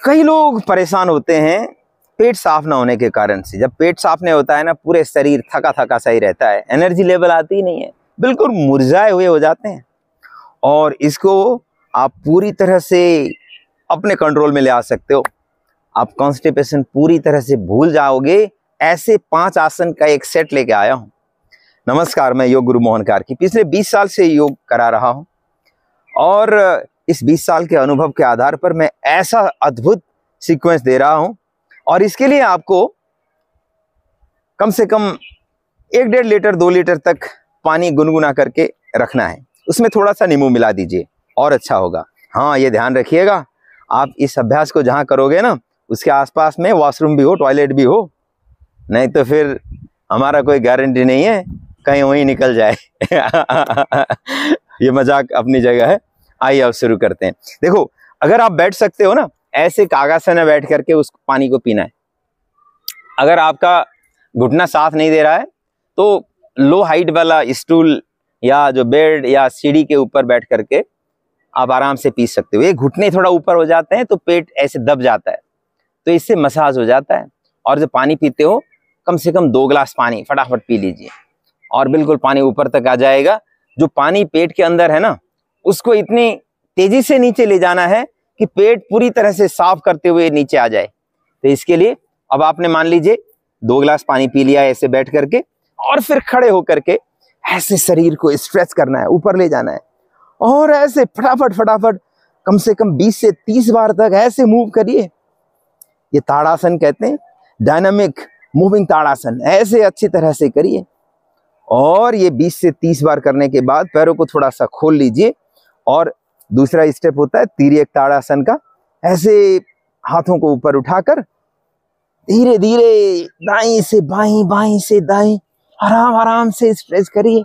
कई लोग परेशान होते हैं पेट साफ ना होने के कारण से। जब पेट साफ नहीं होता है ना, पूरे शरीर थका थका सा ही रहता है, एनर्जी लेवल आती ही नहीं है, बिल्कुल मुरझाए हुए हो जाते हैं। और इसको आप पूरी तरह से अपने कंट्रोल में ले आ सकते हो। आप कॉन्स्टिपेशन पूरी तरह से भूल जाओगे। ऐसे 5 आसन का एक सेट लेके आया हूँ। नमस्कार, मैं योग गुरु मोहन कार्की पिछले 20 साल से योग करा रहा हूँ और इस 20 साल के अनुभव के आधार पर मैं ऐसा अद्भुत सीक्वेंस दे रहा हूँ। और इसके लिए आपको कम से कम 1-1.5 लीटर 2 लीटर तक पानी गुनगुना करके रखना है। उसमें थोड़ा सा नींबू मिला दीजिए और अच्छा होगा। हाँ, ये ध्यान रखिएगा, आप इस अभ्यास को जहाँ करोगे ना, उसके आसपास में वॉशरूम भी हो, टॉयलेट भी हो, नहीं तो फिर हमारा कोई गारंटी नहीं है, कहीं वहीं निकल जाए। ये मजाक अपनी जगह है। आइए अब शुरू करते हैं। देखो, अगर आप बैठ सकते हो ना, ऐसे कागज में बैठ करके उस पानी को पीना है। अगर आपका घुटना साथ नहीं दे रहा है तो लो हाइट वाला स्टूल या जो बेड या सीढ़ी के ऊपर बैठ करके आप आराम से पी सकते हो। ये घुटने थोड़ा ऊपर हो जाते हैं तो पेट ऐसे दब जाता है, तो इससे मसाज हो जाता है। और जब पानी पीते हो, कम से कम 2 गिलास पानी फटाफट पी लीजिए और बिल्कुल पानी ऊपर तक आ जाएगा। जो पानी पेट के अंदर है ना, उसको इतनी तेजी से नीचे ले जाना है कि पेट पूरी तरह से साफ करते हुए नीचे आ जाए। तो इसके लिए अब आपने मान लीजिए 2 गिलास पानी पी लिया ऐसे बैठ करके, और फिर खड़े होकर के ऐसे शरीर को स्ट्रेच करना है, ऊपर ले जाना है और ऐसे फटाफट फटाफट कम से कम 20 से 30 बार तक ऐसे मूव करिए। ये ताड़ासन कहते हैं, डायनामिक मूविंग ताड़ासन। ऐसे अच्छी तरह से करिए और ये 20 से 30 बार करने के बाद पैरों को थोड़ा सा खोल लीजिए। और दूसरा स्टेप होता है तिर्यक ताड़ासन का। ऐसे हाथों को ऊपर उठाकर धीरे धीरे दाईं से बाईं, बाईं से दाईं आराम आराम से स्ट्रेच करिए।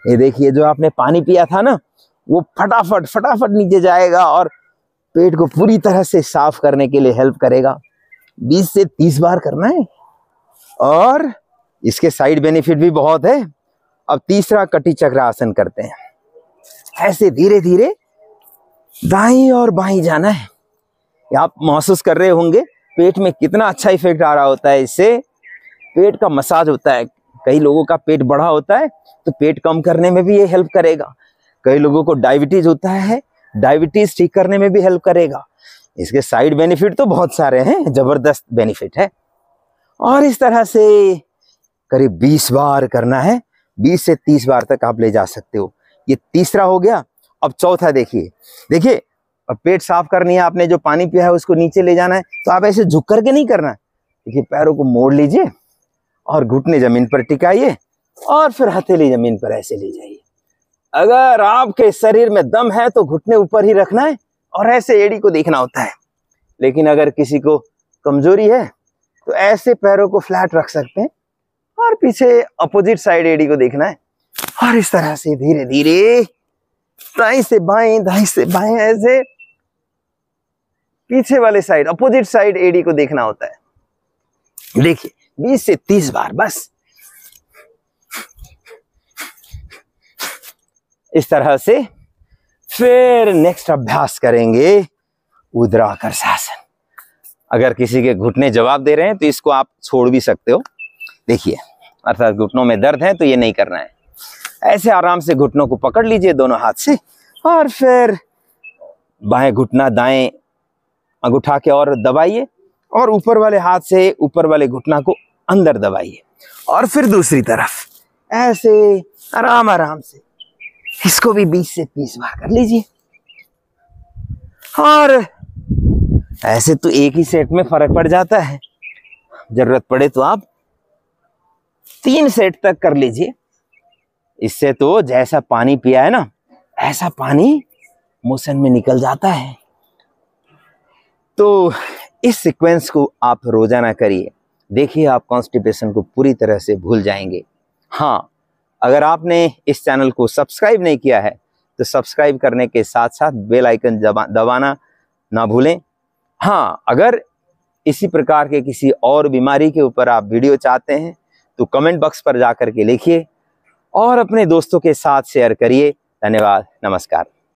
ये देखिए, जो आपने पानी पिया था ना, वो फटाफट फटाफट नीचे जाएगा और पेट को पूरी तरह से साफ करने के लिए हेल्प करेगा। 20 से 30 बार करना है और इसके साइड बेनिफिट भी बहुत है। अब तीसरा कटी चक्र आसन करते हैं। ऐसे धीरे धीरे दाईं और बाईं जाना है। आप महसूस कर रहे होंगे पेट में कितना अच्छा इफेक्ट आ रहा होता है। इससे पेट का मसाज होता है। कई लोगों का पेट बड़ा होता है तो पेट कम करने में भी ये हेल्प करेगा। कई लोगों को डायबिटीज होता है, डायबिटीज ठीक करने में भी हेल्प करेगा। इसके साइड बेनिफिट तो बहुत सारे हैं, जबरदस्त बेनिफिट है। और इस तरह से करीब 20 बार करना है। 20 से 30 बार तक आप ले जा सकते हो। ये तीसरा हो गया। अब चौथा देखिए। देखिए, अब पेट साफ करनी है, आपने जो पानी पिया है उसको नीचे ले जाना है, तो आप ऐसे झुक करके नहीं करना है। देखिए, पैरों को मोड़ लीजिए और घुटने जमीन पर टिकाइए और फिर हथेली जमीन पर ऐसे ले जाइए। अगर आपके शरीर में दम है तो घुटने ऊपर ही रखना है और ऐसे एड़ी को देखना होता है। लेकिन अगर किसी को कमजोरी है तो ऐसे पैरों को फ्लैट रख सकते हैं और पीछे अपोजिट साइड एड़ी को देखना है। और इस तरह से धीरे धीरे दाईं से बाएं, दाईं से बाएं, ऐसे पीछे वाले साइड अपोजिट साइड एड़ी को देखना होता है। देखिए, 20 से 30 बार बस। इस तरह से फिर नेक्स्ट अभ्यास करेंगे ऊर्ध्वाधरासन। अगर किसी के घुटने जवाब दे रहे हैं तो इसको आप छोड़ भी सकते हो। देखिए, अर्थात घुटनों में दर्द है तो ये नहीं करना है। ऐसे आराम से घुटनों को पकड़ लीजिए दोनों हाथ से और फिर बाएं घुटना दाएं अंगूठा के और दबाइए और ऊपर वाले हाथ से ऊपर वाले घुटना को अंदर दबाइए और फिर दूसरी तरफ ऐसे आराम आराम से इसको भी 20 से 30 बार कर लीजिए। और ऐसे तो एक ही सेट में फर्क पड़ जाता है, जरूरत पड़े तो आप 3 सेट तक कर लीजिए। इससे तो जैसा पानी पिया है ना, ऐसा पानी मोशन में निकल जाता है। तो इस सीक्वेंस को आप रोजाना करिए, देखिए आप कॉन्स्टिपेशन को पूरी तरह से भूल जाएंगे। हाँ, अगर आपने इस चैनल को सब्सक्राइब नहीं किया है तो सब्सक्राइब करने के साथ साथ बेल आइकन दबाना ना भूलें। हाँ, अगर इसी प्रकार के किसी और बीमारी के ऊपर आप वीडियो चाहते हैं तो कमेंट बॉक्स पर जाकर के लिखिए और अपने दोस्तों के साथ शेयर करिए। धन्यवाद, नमस्कार।